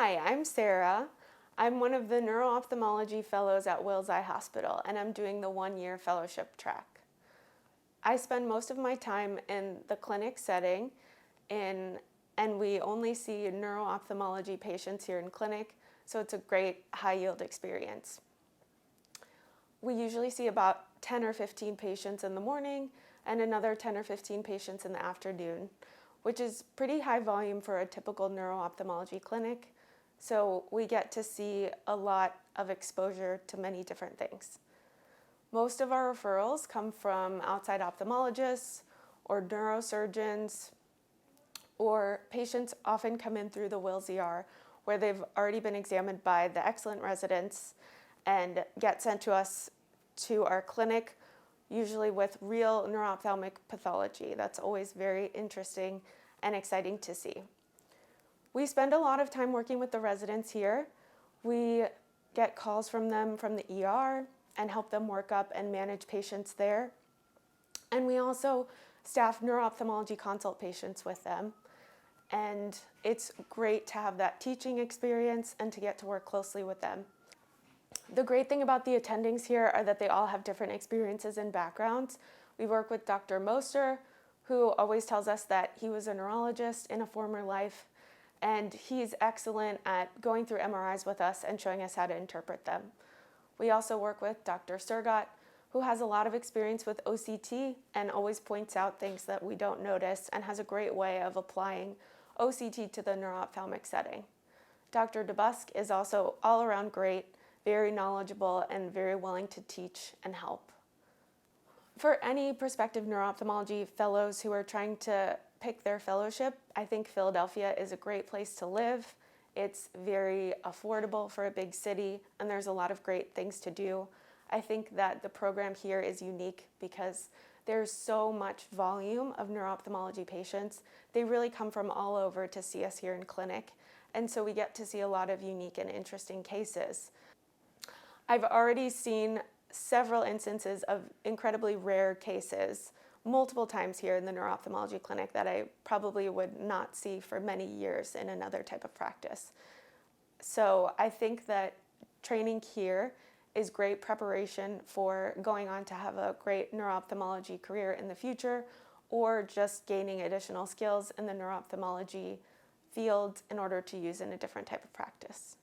Hi, I'm Sarah. I'm one of the Neuro-Ophthalmology fellows at Wills Eye Hospital, and I'm doing the one-year fellowship track. I spend most of my time in the clinic setting, and we only see neuro-ophthalmology patients here in clinic, so it's a great high-yield experience. We usually see about 10 or 15 patients in the morning and another 10 or 15 patients in the afternoon, which is pretty high volume for a typical neuro-ophthalmology clinic. So we get to see a lot of exposure to many different things. Most of our referrals come from outside ophthalmologists or neurosurgeons, or patients often come in through the Wills ER where they've already been examined by the excellent residents and get sent to us to our clinic, usually with real neuro-ophthalmic pathology. That's always very interesting and exciting to see. We spend a lot of time working with the residents here. We get calls from them from the ER and help them work up and manage patients there. And we also staff neuro-ophthalmology consult patients with them. And it's great to have that teaching experience and to get to work closely with them. The great thing about the attendings here are that they all have different experiences and backgrounds. We work with Dr. Moster, who always tells us that he was a neurologist in a former life, and he's excellent at going through MRIs with us and showing us how to interpret them. We also work with Dr. Surgat, who has a lot of experience with OCT and always points out things that we don't notice and has a great way of applying OCT to the neuro-ophthalmic setting. Dr. DeBusk is also all around great, very knowledgeable, and very willing to teach and help. For any prospective neuro-ophthalmology fellows who are trying to pick their fellowship, I think Philadelphia is a great place to live. It's very affordable for a big city, and there's a lot of great things to do. I think that the program here is unique because there's so much volume of neuro-ophthalmology patients. They really come from all over to see us here in clinic, and so we get to see a lot of unique and interesting cases. I've already seen several instances of incredibly rare cases multiple times here in the neuro-ophthalmology clinic that I probably would not see for many years in another type of practice. So I think that training here is great preparation for going on to have a great neuro-ophthalmology career in the future, or just gaining additional skills in the neuro-ophthalmology field in order to use in a different type of practice.